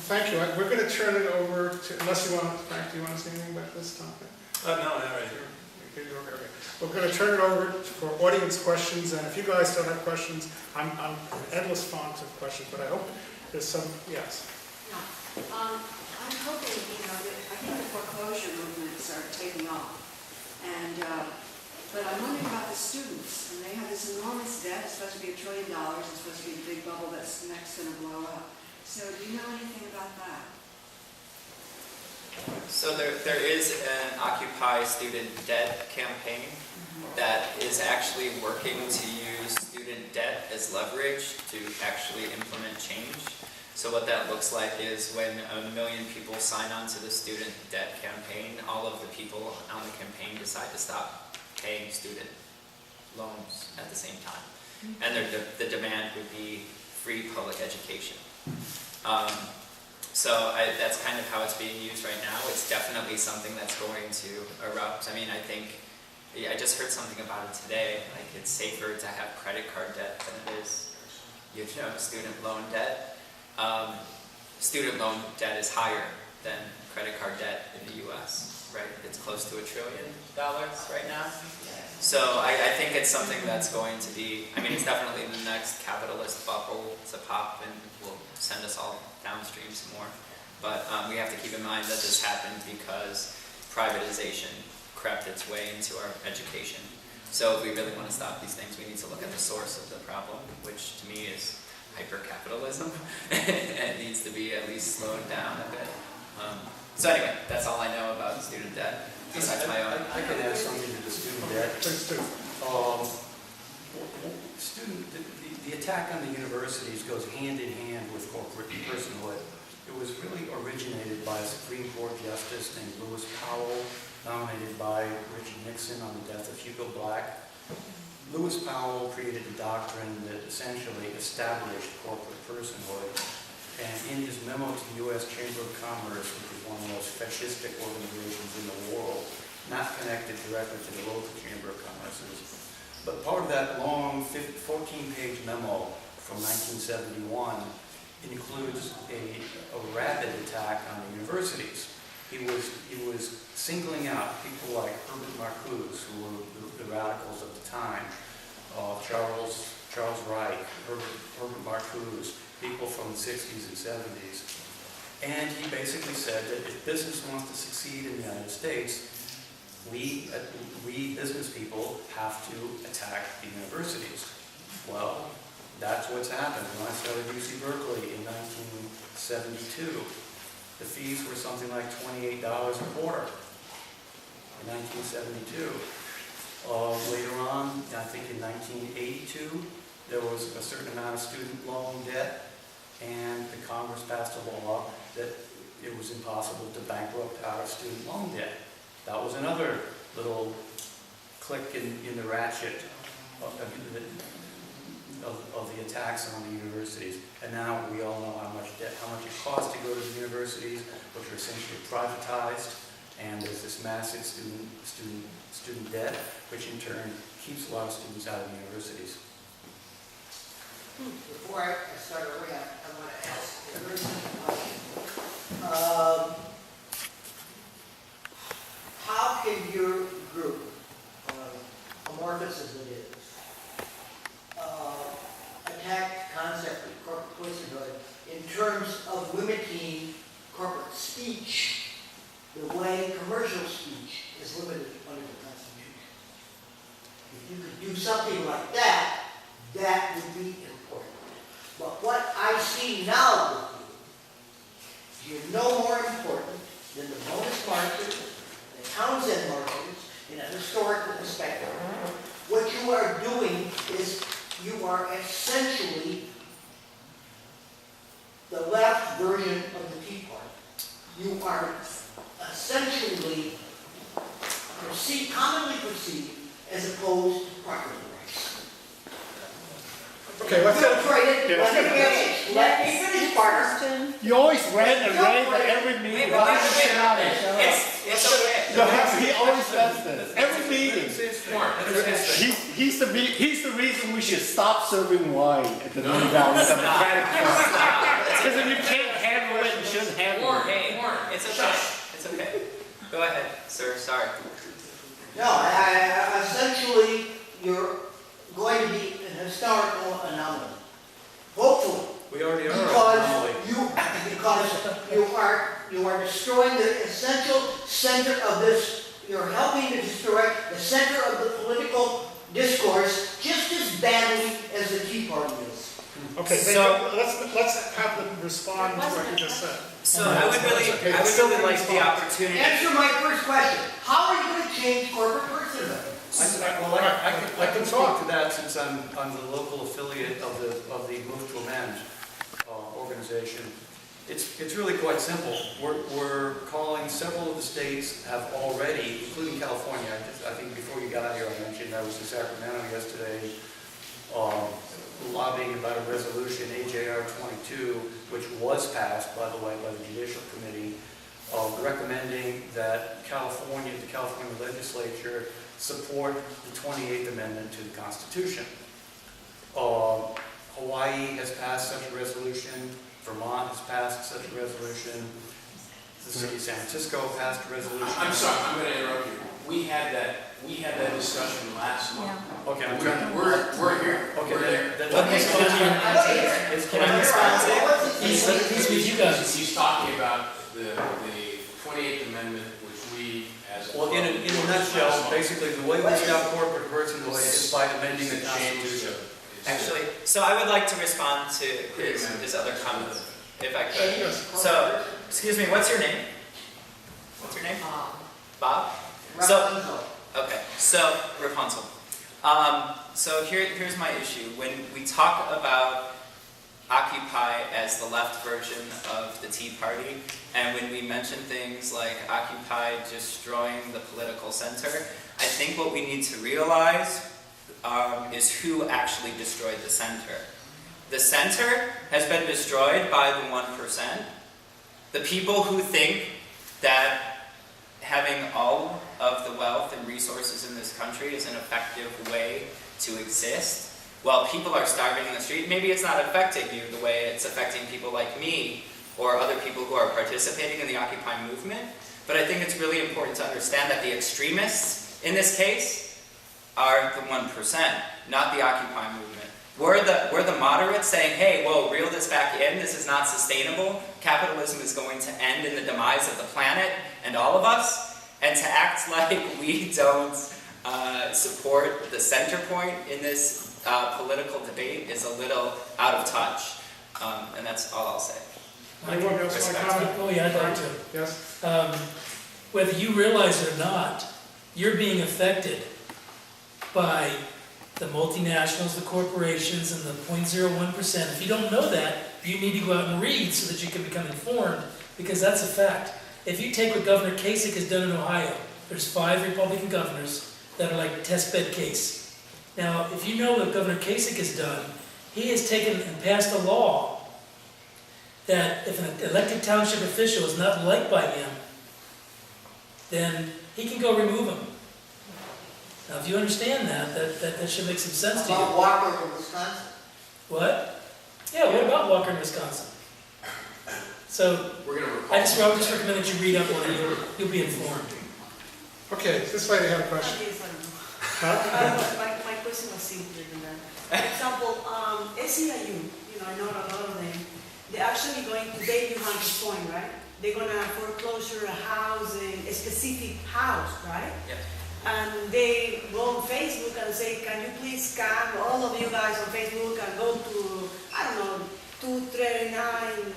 Thank you. We're going to turn it over to, unless you want, Frank, do you want to say anything about this topic? No, not right here. Okay. We're going to turn it over for audience questions, and if you guys still have questions, I'm endless fonts of questions, but I hope there's some, yes. No. I'm hoping, that I think the foreclosure movements are taking off, and but I'm wondering about the students, and they have this enormous debt. It's supposed to be $1 trillion. It's supposed to be a big bubble that's next going to blow up. So do you know anything about that? So there is an Occupy student debt campaign that is actually working to use student debt as leverage to actually implement change. So what that looks like is when 1 million people sign on to the student debt campaign, all of the people on the campaign decide to stop paying student loans at the same time. And the demand would be free public education. That's kind of how it's being used right now. It's definitely something that's going to erupt. I mean, I think, I just heard something about it today, like it's safer to have credit card debt than it is, student loan debt. Student loan debt is higher than credit card debt in the US, right? It's close to $1 trillion right now. So I think it's something that's going to be, it's definitely the next capitalist bubble to pop and will send us all downstream some more. But we have to keep in mind that this happened because privatization crept its way into our education. So if we really want to stop these things, we need to look at the source of the problem, which to me is hyper-capitalism. It needs to be at least slowed down a bit. So anyway, that's all I know about student debt. Besides my own. I could add something to the student debt. Please do. The attack on the universities goes hand in hand with corporate personhood. It was really originated by a Supreme Court justice named Lewis Powell, nominated by Richard Nixon on the death of Hugo Black. Lewis Powell created a doctrine that essentially established corporate personhood. And in his memo to the U.S. Chamber of Commerce, which is one of the most fascistic organizations in the world, not connected directly to the local Chamber of Commerce, but part of that long 14-page memo from 1971 includes a rapid attack on the universities. He was singling out people like Herbert Marcuse, who were the radicals of the time, Charles Reich, Herbert Marcuse, people from the 60s and 70s. And he basically said that if business wants to succeed in the United States, we business people have to attack the universities. Well, that's what's happened. When I started UC Berkeley in 1972, the fees were something like $28 a quarter in 1972. Later on, I think in 1982, there was a certain amount of student loan debt, and the Congress passed a law that it was impossible to bankrupt out of student loan debt. That was another little click in the ratchet of the attacks on the universities. And now we all know how much it costs to go to the universities, which are essentially privatized, and there's this massive student debt, which in turn keeps a lot of students out of the universities. Before I start early, I want to ask a very simple question. How can your group, amorphous as it is, attack the concept of corporate personhood in terms of limiting corporate speech the way commercial speech is limited under the Constitution? If you could do something like that, that would be important. But what I see now with you, you're no more important than the bonus marketers, the Townsend marketers, in a historical perspective. What you are doing is you are essentially the left version of the Tea Party. You are essentially commonly perceived as opposed to property rights. Okay, let's let me finish, Parker. You always rant and rave at every meeting. Why don't you sit down and shut up? It's okay. No, he always does this. Every meeting. He's the reason we should stop serving wine at the New Valley Democratic Club. Because if you can't handle it and shut It's okay. It's okay. Go ahead, sir. Sorry. No, essentially, you're going to be an historical anomaly. Hopefully. We already are. Anomaly. Because you are destroying the essential center of this, you're helping to destroy the center of the political discourse just as badly as the Tea Party is. Okay, So- let's have them respond to what you just said. So I would really like the opportunity. Answer my first question. How are you going to change corporate personhood? I can talk to that since I'm the local affiliate of the Move to Amend organization. It's really quite simple. We're calling several of the states have already, including California. I think before you got here, I mentioned I was in Sacramento yesterday, lobbying about a resolution, AJR 22, which was passed, by the way, by the Judicial Committee, recommending that the California legislature support the 28th Amendment to the Constitution. Hawaii has passed such a resolution. Vermont has passed such a resolution. The city of San Francisco passed a resolution. I'm sorry, I'm going to interrupt you. We had that discussion last month. Okay, We're here. Okay, We're there. Let me respond to you. Can I respond to He's with you guys. He's talking about the 28th Amendment, which we, as a... Well, in a nutshell, basically the way we stop corporate personhood is by amending the Constitution. Actually, so I would like to respond to his other comments, if I could. So, excuse me, what's your name? What's your name? Bob? So, okay, so, Rapunzel. So here's my issue. When we talk about Occupy as the left version of the Tea Party, and when we mention things like Occupy destroying the political center, I think what we need to realize is who actually destroyed the center. The center has been destroyed by the 1%. The people who think that having all of the wealth and resources in this country is an effective way to exist. While people are starving in the street, maybe it's not affecting you the way it's affecting people like me or other people who are participating in the Occupy movement. But I think it's really important to understand that the extremists in this case are the 1%, not the Occupy movement. We're the moderates saying, hey, whoa, reel this back in, this is not sustainable, capitalism is going to end in the demise of the planet and all of us, and to act like we don't support the center point in this political debate is a little out of touch, and that's all I'll say. Anyone else want to comment? Oh, yeah, I'd like to. Yes? Whether you realize it or not, you're being affected by the multinationals, the corporations, and the 0.01%. If you don't know that, you need to go out and read so that you can become informed, because that's a fact. If you take what Governor Kasich has done in Ohio, there's 5 Republican governors that are like test bed case. Now, if you know what Governor Kasich has done, he has taken and passed a law that if an elected township official is not liked by him, then he can go remove him. Now, if you understand that should make some sense to you. About Walker in Wisconsin. What? Yeah, what about Walker in Wisconsin? So, We're going to I just recommend that you read up on it. You'll be informed. Okay, this lady had a question. My question was simpler than that. For example, SEIU, I know a lot of them, they're actually going to Baby Hunter's Point, right? They're going to foreclosure a house, a specific house, right? Yep. And they go on Facebook and say, can you please scan all of you guys on Facebook and go to, I don't know, 239,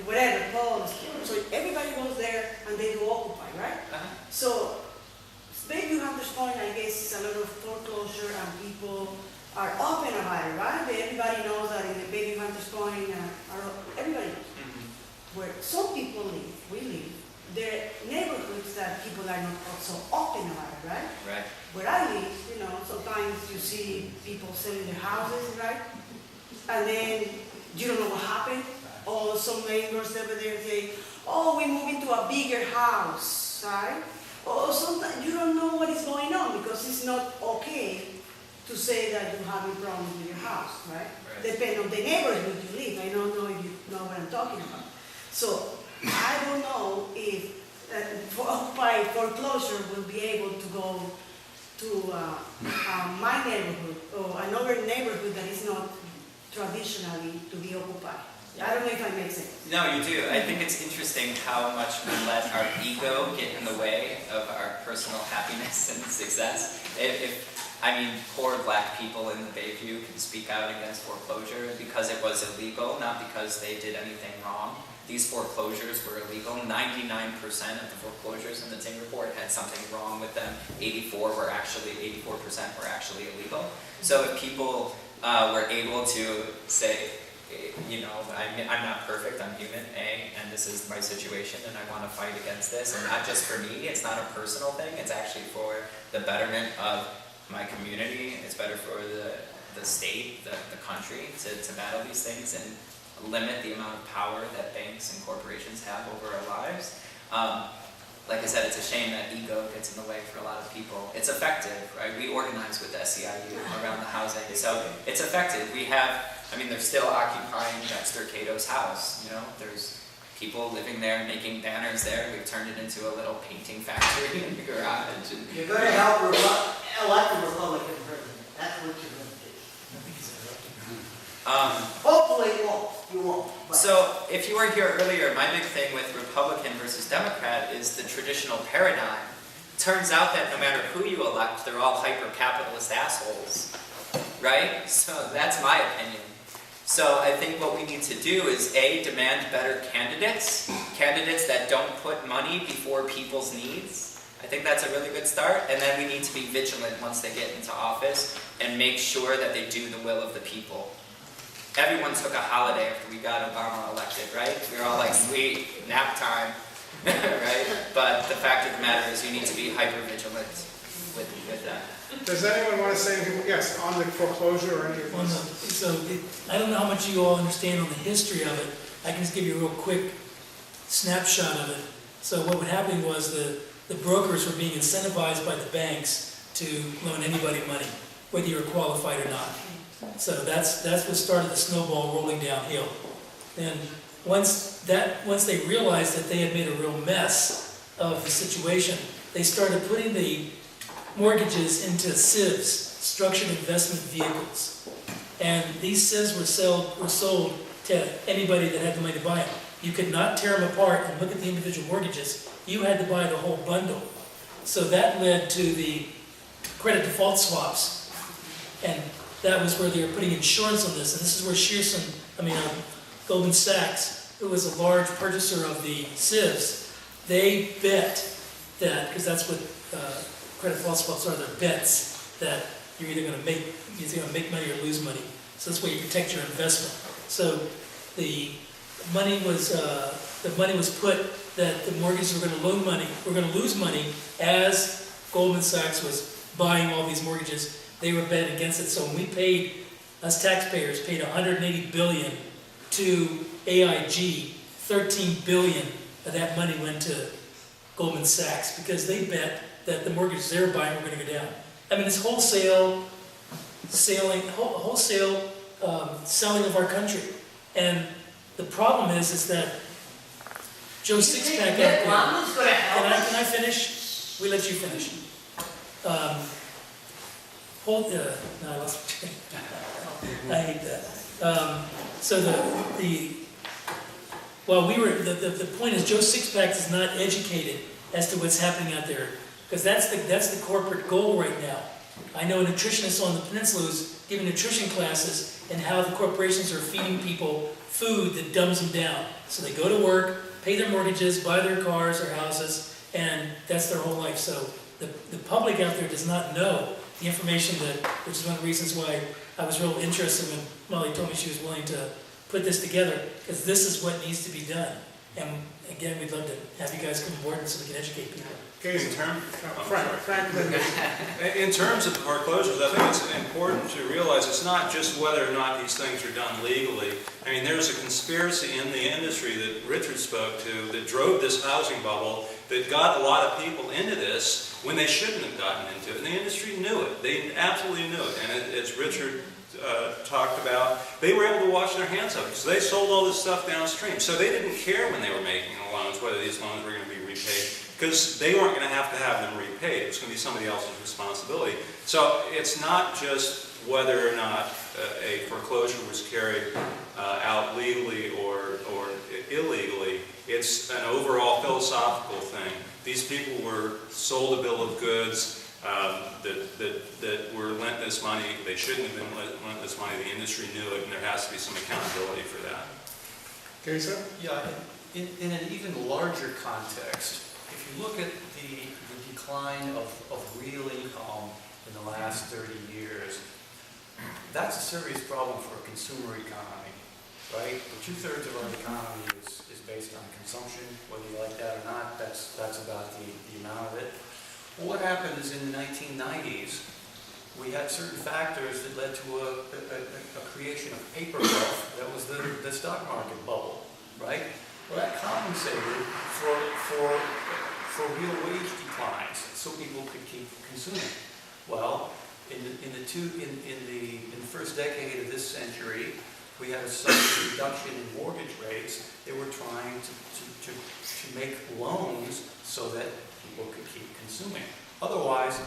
whatever, post. So everybody goes there and they do Occupy, right? So Baby Hunter's Point, I guess, is a lot of foreclosure and people are open about it, right? Everybody knows that in the Baby Hunter's Point, everybody knows. Where some people live, we live, there are neighborhoods that people are not so open about it, right? Right. Where I live, sometimes you see people selling their houses, right? And then you don't know what happened. Or some neighbors over there say, oh, we moved into a bigger house, right? Or sometimes you don't know what is going on because it's not okay to say that you have a problem with your house, right? Depending on the neighborhood you live. I don't know if you know what I'm talking about. So I don't know if for Occupy foreclosure will be able to go to my neighborhood or another neighborhood that is not traditionally to be occupied. I don't know if I make sense. No, you do. I think it's interesting how much we let our ego get in the way of our personal happiness and success. I mean, poor black people in the Bayview can speak out against foreclosure because it was illegal, not because they did anything wrong. These foreclosures were illegal. 99% of the foreclosures in the Ting report had something wrong with them. 84% were actually illegal. So if people were able to say, you know, I'm not perfect, I'm human, and this is my situation, and I want to fight against this, and not just for me, it's not a personal thing, it's actually for the betterment of my community, it's better for the state, the country, to battle these things and limit the amount of power that banks and corporations have over our lives. Like I said, it's a shame that ego gets in the way for a lot of people. It's effective, right? We organize with SEIU around the housing, so it's effective. We have, I mean, they're still occupying Dexter Cato's house, you know? There's people living there, making banners there. We've turned it into a little painting factory in the garage. You're going to help elect a Republican president. That's what you're going to do. Hopefully you won't. You won't. But. So, if you were here earlier, my big thing with Republican versus Democrat is the traditional paradigm. Turns out that no matter who you elect, they're all hyper-capitalist assholes, right? So that's my opinion. So I think what we need to do is A, demand better candidates that don't put money before people's needs. I think that's a really good start. And then we need to be vigilant once they get into office and make sure that they do the will of the people. Everyone took a holiday after we got Obama elected, right? We were all like, sweet, nap time, right? But the fact of the matter is you need to be hyper-vigilant with that. Does anyone want to say anything, yes, on the foreclosure or any of Well, no, this? I don't know how much you all understand on the history of it. I can just give you a real quick snapshot of it. So what would happen was the brokers were being incentivized by the banks to loan anybody money, whether you were qualified or not. So that's what started the snowball rolling downhill. And once they realized that they had made a real mess of the situation, they started putting the mortgages into SIVs, structured investment vehicles. And these SIVs were sold to anybody that had the money to buy them. You could not tear them apart and look at the individual mortgages. You had to buy the whole bundle. So that led to the credit default swaps. And that was where they were putting insurance on this. And this is where Goldman Sachs, who was a large purchaser of the SIVs, they bet that, because that's what credit default swaps are, they're bets that you're either going to make money or lose money. So that's where you protect your investment. So the money was put that the mortgages were going to lose money as Goldman Sachs was buying all these mortgages. They were betting against it. So when we paid, us taxpayers paid $180 billion to AIG, $13 billion of that money went to Goldman Sachs because they bet that the mortgages they were buying were going to go down. I mean, it's wholesale selling of our country. And the problem is that Joe Sixpack out there. Can I finish? We let you finish. No, I lost my train. I hate that. So the point is Joe Sixpack is not educated as to what's happening out there, because that's the corporate goal right now. I know a nutritionist on the peninsula who's giving nutrition classes and how the corporations are feeding people food that dumbs them down. So they go to work, pay their mortgages, buy their cars or houses, and that's their whole life. So the public out there does not know the information which is one of the reasons why I was real interested when Molly told me she was willing to put this together, because this is what needs to be done. And again, we'd love to have you guys come aboard so we can educate people. In terms of the foreclosures, I think it's important to realize it's not just whether or not these things are done legally. I mean, there's a conspiracy in the industry that Richard spoke to that drove this housing bubble that got a lot of people into this when they shouldn't have gotten into it. And the industry knew it. They absolutely knew it. And as Richard talked about, they were able to wash their hands of it. So they sold all this stuff downstream. So they didn't care when they were making the loans, whether these loans were going to be repaid, because they weren't going to have them repaid. It was going to be somebody else's responsibility. So it's not just whether or not a foreclosure was carried out legally or illegally. It's an overall philosophical thing. These people were sold a bill of goods that were lent this money. They shouldn't have been lent this money. The industry knew it, and there has to be some accountability for that. Okay, sir? Yeah, in an even larger context, if you look at the decline of real income in the last 30 years, that's a serious problem for a consumer economy, right? 2/3 of our economy is based on consumption, whether you like that or not, that's about the amount of it. Well, what happened is in the 1990s, we had certain factors that led to a creation of paper wealth. That was the stock market bubble, right? Well, that compensated for real wage declines, so people could keep consuming. Well, in the first decade of this century, we had a sudden reduction in mortgage rates. They were trying to make loans so that people could keep consuming. Otherwise,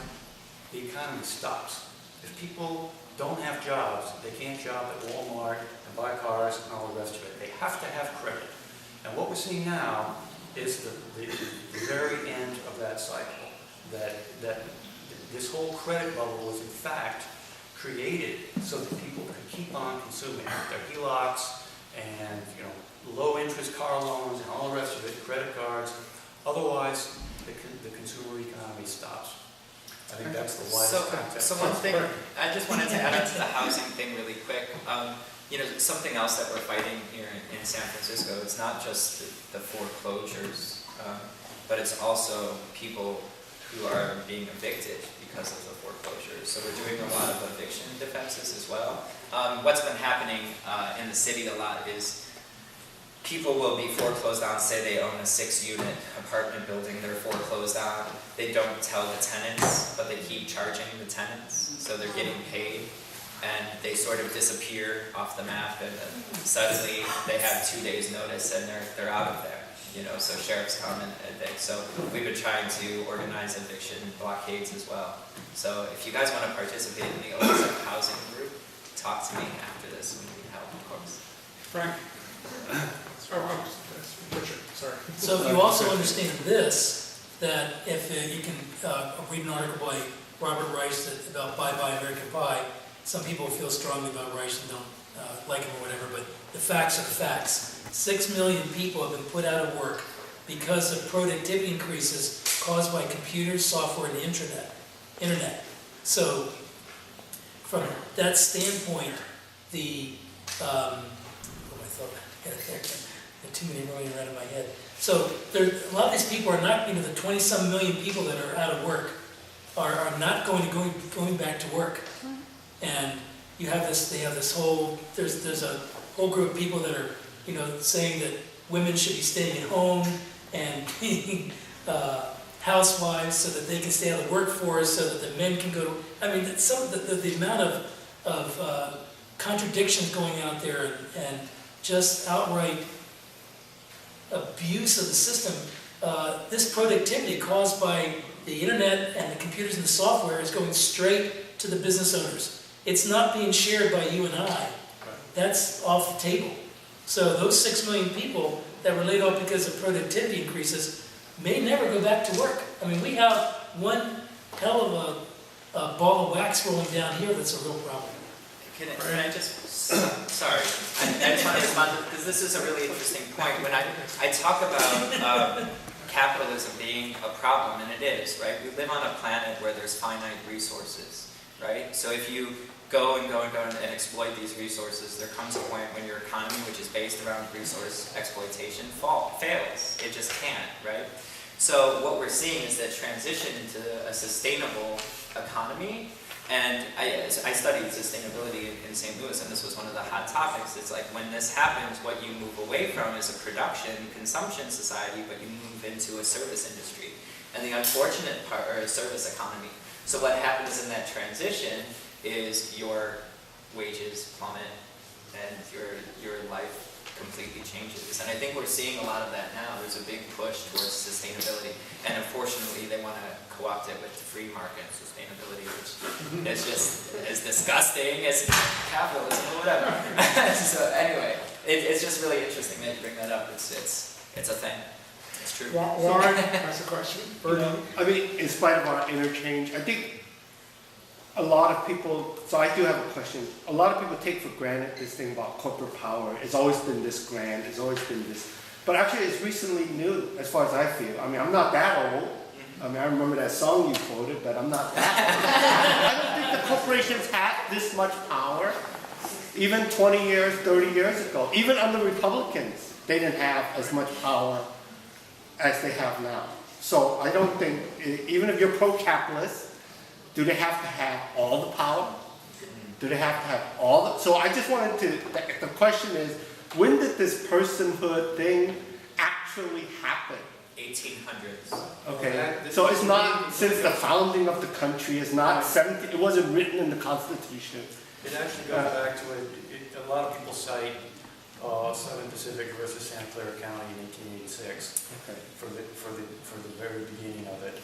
the economy stops. If people don't have jobs, they can't shop at Walmart and buy cars and all the rest of it. They have to have credit. And what we're seeing now is the very end of that cycle. That this whole credit bubble was in fact created so that people could keep on consuming their HELOCs and low interest car loans and all the rest of it, credit cards. Otherwise, the consumer economy stops. I think that's the widest context. So one thing, I just wanted to add on to the housing thing really quick. Something else that we're fighting here in San Francisco, it's not just the foreclosures, but it's also people who are being evicted because of the foreclosures. So we're doing a lot of eviction defenses as well. What's been happening in the city a lot is people will be foreclosed on, say they own a 6-unit apartment building, they're foreclosed on. They don't tell the tenants, but they keep charging the tenants, so they're getting paid. And they sort of disappear off the map, and then suddenly they have 2 days notice and they're out of there. So sheriffs come and evict. So we've been trying to organize eviction blockades as well. So if you guys want to participate in the Oakland housing group, talk to me after this and we can help, of course. Frank? Richard, sorry. So you also understand this, that if you can read an article by Robert Reich about Bye Bye American Pie, some people feel strongly about Reich and don't like him or whatever, but the facts are the facts. 6 million people have been put out of work because of productivity increases caused by computers, software, and the internet. So from that standpoint, the too many rolling around in my head. So a lot of these people are not, the 20-some million people that are out of work are not going back to work. And you have this, they have this whole, there's a whole group of people that are, saying that women should be staying at home and being housewives so that they can stay out of the workforce, so that the men can go to, the amount of contradictions going out there and just outright abuse of the system. This productivity caused by the internet and the computers and the software is going straight to the business owners. It's not being shared by you and I. That's off the table. So those 6 million people that were laid off because of productivity increases may never go back to work. We have one hell of a ball of wax rolling down here that's a real problem. Can I just, sorry, I just want to respond, because this is a really interesting point. When I talk about capitalism being a problem, and it is, right? We live on a planet where there's finite resources, right? So if you go and exploit these resources, there comes a point when your economy, which is based around resource exploitation, fails. It just can't, right? So what we're seeing is that transition into a sustainable economy. And I studied sustainability in St. Louis, and this was one of the hot topics. It's like when this happens, what you move away from is a production, consumption society, but you move into a service industry. And the unfortunate part, or a service economy. So what happens in that transition is your wages plummet, and your life completely changes. And I think we're seeing a lot of that now. There's a big push towards sustainability. And unfortunately, they want to co-opt it with the free market sustainability, which is just as disgusting as capitalism or whatever. So anyway, it's just really interesting that you bring that up. It's a thing. It's true. Warren has a question. I mean, in spite of our interchange, I think a lot of people, so I do have a question. A lot of people take for granted this thing about corporate power. It's always been this grand, it's always been this. But actually it's recently new as far as I feel. I mean, I'm not that old. I mean, I remember that song you quoted, but I'm not that old. I don't think the corporations had this much power even 20 years, 30 years ago. Even under Republicans, they didn't have as much power as they have now. So I don't think, even if you're pro-capitalist, do they have to have all the power? Do they have to have all the, so I just wanted to, the question is, when did this personhood thing actually happen? 1800s. Okay, so it's not since the founding of the country, it's not 17, it wasn't written in the Constitution. It actually goes back to a lot of people cite Southern Pacific versus Santa Clara County in 1886 Okay. for the very beginning of it.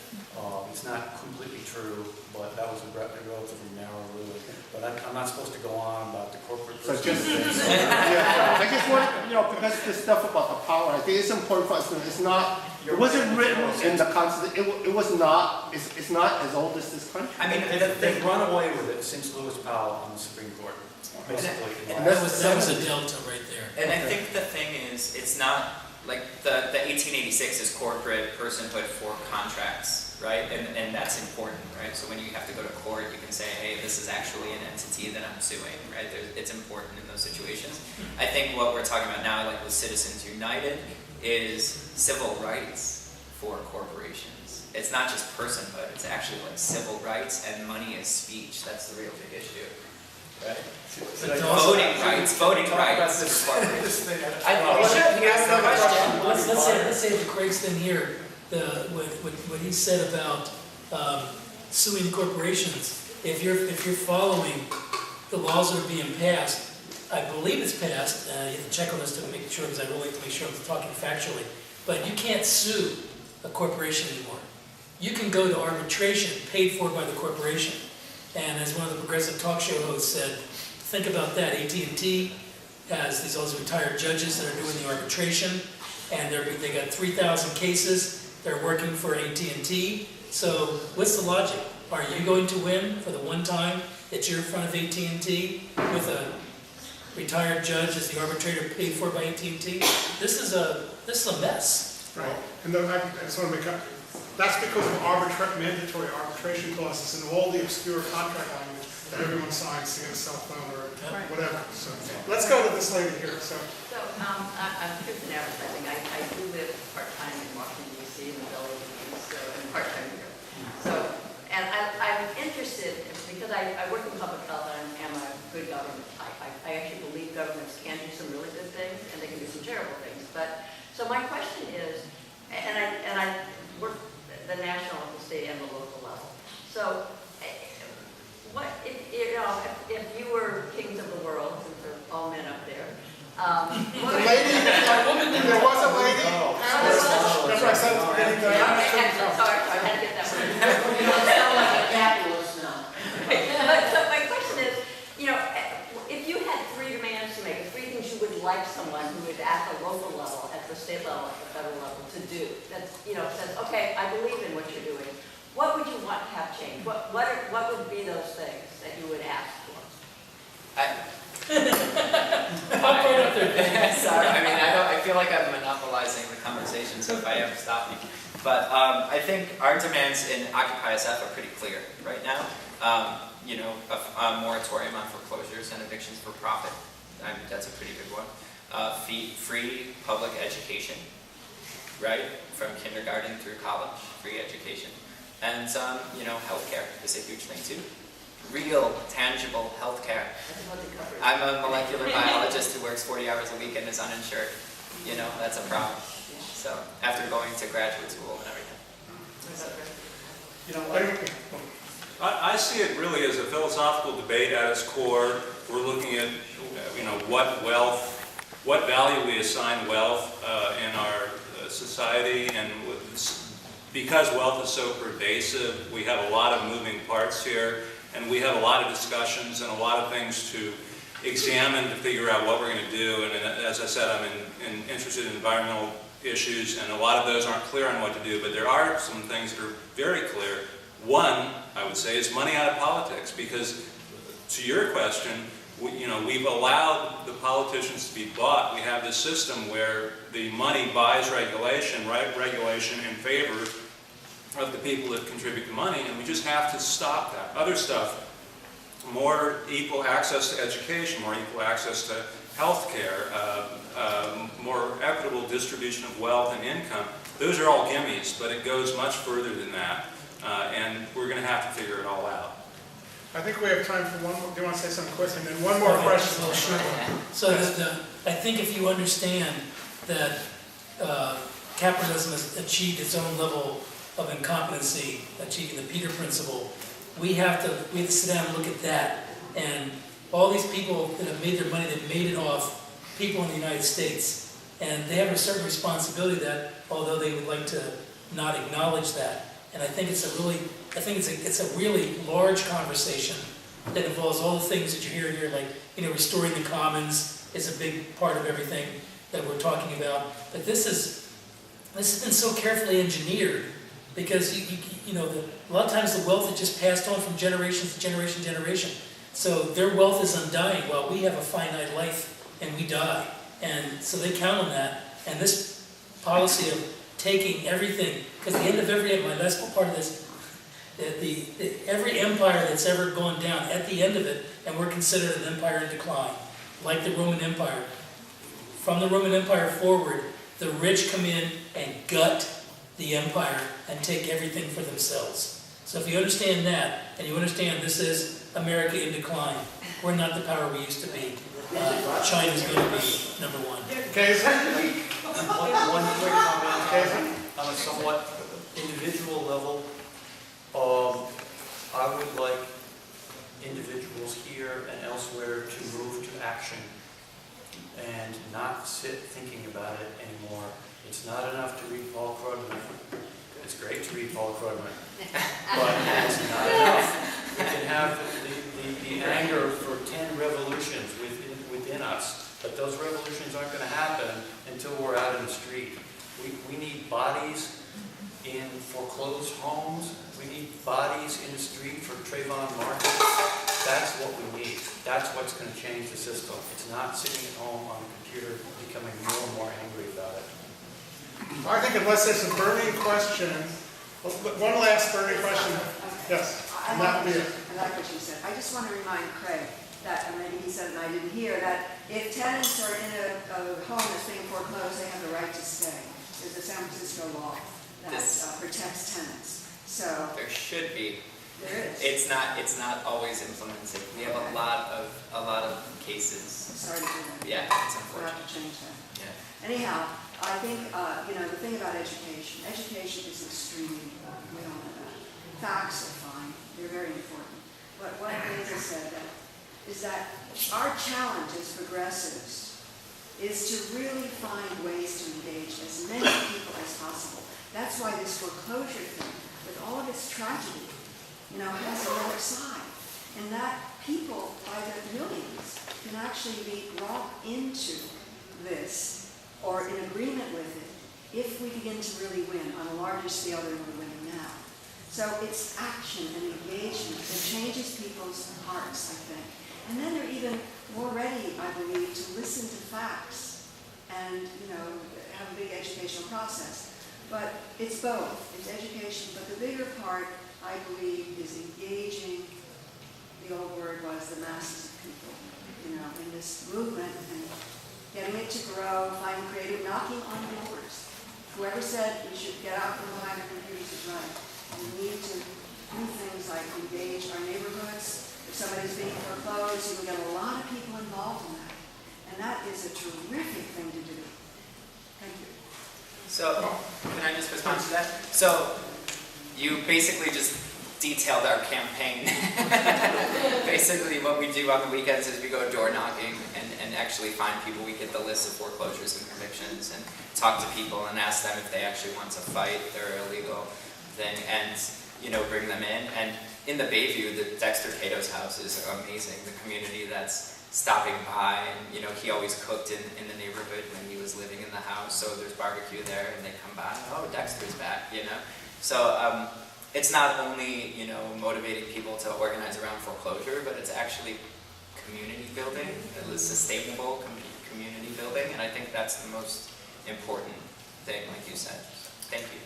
It's not completely true, but that was a relatively narrow ruling. But I'm not supposed to go on about the corporate. So just, yeah, I just want, because this stuff about the power, I think it's important for us to, it's not, it wasn't written in the Constitution, it was not, it's not as old as this country. I mean, they've run away with it since Lewis Powell on the Supreme Court, basically. And that was a delta right there. And I think the thing is, it's not, like, the 1886 is corporate personhood for contracts, right? And that's important, right? So when you have to go to court, you can say, hey, this is actually an entity that I'm suing, right? It's important in those situations. I think what we're talking about now, like with Citizens United, is civil rights for corporations. It's not just personhood, it's actually like civil rights, and money is speech. That's the real big issue, right? Voting rights for corporations. I think we should. He asked the question. Let's say the Craig's thing here, what he said about suing corporations. If you're following the laws that are being passed, I believe it's passed. You can check on this to make sure, because I really like to make sure I'm talking factually. But you can't sue a corporation anymore. You can go to arbitration paid for by the corporation. And as one of the progressive talk show hosts said, think about that. AT&T has these also retired judges that are doing the arbitration, and they got 3,000 cases. They're working for AT&T. So what's the logic? Are you going to win for the one time that you're in front of AT&T with a retired judge as the arbitrator paid for by AT&T? This is a mess. Right, and then I just want to make up, that's because of mandatory arbitration clauses and all the obscure contract language that everyone signs to get a cell phone or whatever. So let's go to this lady here. So I'm Kristen Advertising. I do live part-time in Washington, D.C. in the Village, and part-time here. So, and I'm interested, because I work in public health and I'm a good government type. I actually believe governments can do some really good things and they can do some terrible things. But, so my question is, and I work at the national, the state, and the local level. So, what if you were kings of the world, since there are all men up there? the lady, there was a lady. That's what I said at the beginning. Sorry, I had to get that one. You don't sound like a capitalist now. So my question is, if you had 3 demands to make, 3 things you would like someone who is at the local level, at the state level, at the federal level to do, that says, okay, I believe in what you're doing. What would you want to have changed? What would be those things that you would ask for? Sorry, I feel like I'm monopolizing the conversation, so if I am, stop me. But I think our demands in Occupy SF are pretty clear right now. A moratorium on foreclosures and evictions for profit. That's a pretty good one. Free public education, right? From kindergarten through college, free education. And healthcare is a huge thing too. Real, tangible healthcare. I'm a molecular biologist who works 40 hours a week and is uninsured. That's a problem. So, after going to graduate school and everything. I see it really as a philosophical debate at its core. We're looking at, what wealth what value we assign wealth in our society, and because wealth is so pervasive, we have a lot of moving parts here, and we have a lot of discussions and a lot of things to examine to figure out what we're going to do. And as I said, I'm interested in environmental issues, and a lot of those aren't clear on what to do, but there are some things that are very clear. One, I would say, is money out of politics, because to your question, we've allowed the politicians to be bought. We have this system where the money buys regulation, right? Regulation in favor of the people that contribute the money, and we just have to stop that. Other stuff, more equal access to education, more equal access to health care, more equitable distribution of wealth and income, those are all gimmies, but it goes much further than that, and we're going to have to figure it all out. I think we have time for one more. Do you want to say something quick? And then one more question. Oh, sure. So I think if you understand that capitalism has achieved its own level of incompetency, achieving the Peter principle, we have to sit down and look at that. And all these people that have made their money, they've made it off people in the United States. And they have a certain responsibility that, although they would like to not acknowledge that. And I think it's a really large conversation that involves all the things that you hear here, like, restoring the commons is a big part of everything that we're talking about. But this has been so carefully engineered, because a lot of times the wealth is just passed on from generation to generation to generation. So their wealth is undying, while we have a finite life and we die. And so they count on that. And this policy of taking everything, because the end of my last part of this, every empire that's ever gone down, at the end of it, and we're considered an empire in decline, like the Roman Empire. From the Roman Empire forward, the rich come in and gut the empire and take everything for themselves. So if you understand that, and you understand this is America in decline, we're not the power we used to be. China's going to be number one. Okay. One quick comment on a somewhat individual level. I would like individuals here and elsewhere to move to action and not sit thinking about it anymore. It's not enough to read Paul Krugman. It's great to read Paul Krugman, but it's not enough. We can have the anger for 10 revolutions within us, but those revolutions aren't going to happen until we're out in the street. We need bodies in foreclosed homes. We need bodies in the street for Trayvon Martin. That's what we need. That's what's going to change the system. It's not sitting at home on a computer becoming more and more angry about it. I think unless there's a burning question, one last burning question. Yes, and that would be it. I like what you said. I just want to remind Craig that, and maybe he said it and I didn't hear, that if tenants are in a home that's being foreclosed, they have the right to stay. There's a San Francisco law that protects tenants. So There should be. there is. It's not always implemented. We have a lot of cases. Sorry to do that. Yeah, it's We'll have unfortunate. to change that. Yeah. Anyhow, I think, the thing about education is extremely important. We all know that. Facts are fine. They're very important. But what Lisa said is that our challenge as progressives is to really find ways to engage as many people as possible. That's why this foreclosure thing, with all of its tragedy, has another side. And that people, by the millions, can actually be brought into this or in agreement with it if we begin to really win on a larger scale than we're winning now. So it's action and engagement that changes people's hearts, I think. And then they're even more ready, I believe, to listen to facts and, have a big educational process. But it's both. It's education, but the bigger part, I believe, is engaging, the old word was the masses of people, in this movement and getting it to grow, finding creative, knocking on doors. Whoever said we should get out from behind the computers is right. We need to do things like engage our neighborhoods. If somebody's being foreclosed, you can get a lot of people involved in that. And that is a terrific thing to do. Thank you. So, can I just respond to that? So, you basically just detailed our campaign. Basically, what we do on the weekends is we go door knocking and and actually find people. We get the list of foreclosures and convictions and talk to people and ask them if they actually want to fight their illegal thing, and bring them in. And in the Bayview, the Dexter Cato's house is amazing. The community that's stopping by, and he always cooked in the neighborhood when he was living in the house, so there's barbecue there, and they come by, oh, Dexter's back, So it's not only, motivating people to organize around foreclosure, but it's actually community building, sustainable community building, and I think that's the most important thing, like you said. Thank you.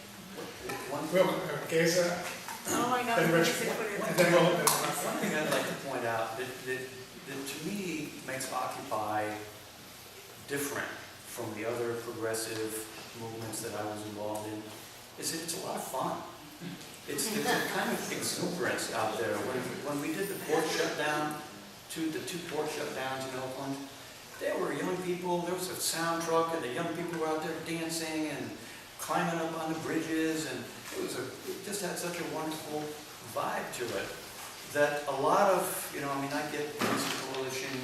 Real quick, Geza, Oh, I know. then Richard, and then we'll. One thing I'd like to point out that to me makes Occupy different from the other progressive movements that I was involved in is that it's a lot of fun. It's a kind of exuberance out there. When we did the port shutdown, the two port shutdowns in Oakland, there were young people, there was a sound truck, and the young people were out there dancing and climbing up on the bridges, and it just had such a wonderful vibe to it that a lot of, I get Peace Coalition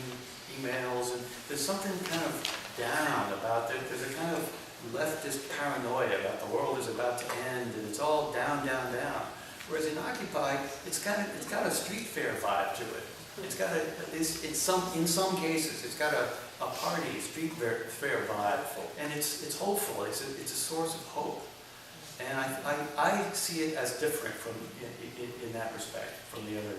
emails, and there's something kind of down about it. There's a kind of leftist paranoia about the world is about to end, and it's all down, down, down. Whereas in Occupy, it's got a street fair vibe to it. In some cases, it's got a party, street fair vibe, and it's hopeful. It's a source of hope, and I see it as different from in that respect from the other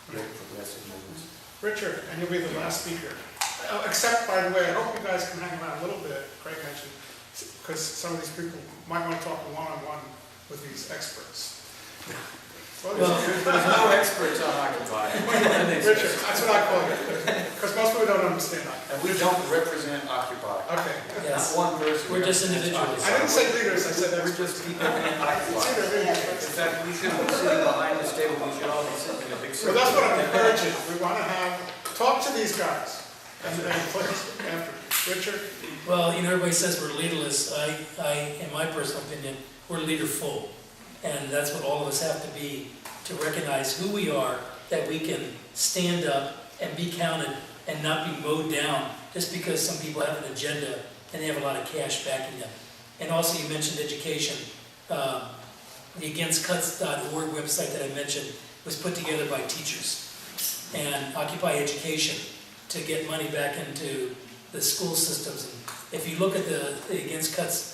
progressive movements. Richard, and you'll be the last speaker. Except, by the way, I hope you guys can hang around a little bit, Craig mentioned, because some of these people might want to talk one-on-one with these experts. There's no experts on Occupy. Richard, that's what I call it, because most people don't understand that. And we don't represent Occupy. Okay. Yes. Not one person. We're just individuals. I didn't say leaders, I said We're experts. just people in Occupy. In fact, we shouldn't be sitting behind this table, we should all be sitting in a big So circle. that's what I'm encouraging. We want to talk to these guys. And please, after. Richard? Well, everybody says we're leaderless. In my personal opinion, we're leaderful. And that's what all of us have to be, to recognize who we are, that we can stand up and be counted and not be mowed down just because some people have an agenda and they have a lot of cash backing them. And also you mentioned education. The againstcuts.org website that I mentioned was put together by teachers. And Occupy Education to get money back into the school systems. And if you look at the Against Cuts,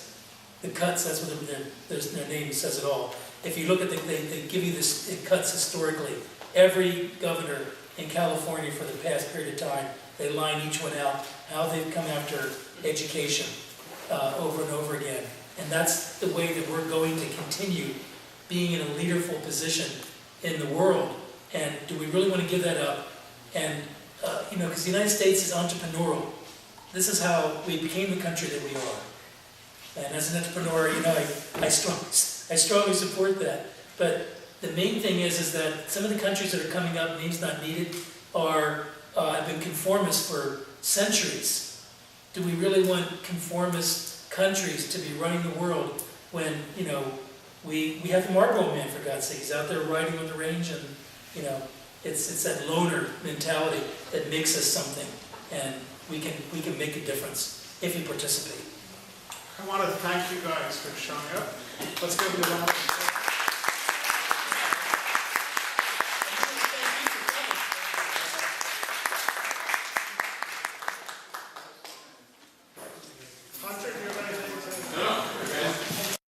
the cuts, that's what their name says it all. If you look at they give you this cuts historically. Every governor in California for the past period of time, they line each one out, how they've come after education over and over again. And that's the way that we're going to continue being in a leaderful position in the world. And do we really want to give that up? And, because the United States is entrepreneurial. This is how we became the country that we are. And as an entrepreneur, I strongly support that. But the main thing is that some of the countries that are coming up, names not needed, have been conformists for centuries. Do we really want conformist countries to be running the world when, we have the Marlboro Man, for God's sake. He's out there riding on the range, and, it's that loner mentality that makes us something. And we can make a difference if we participate. I want to thank you guys for showing up. Let's give them a round of applause.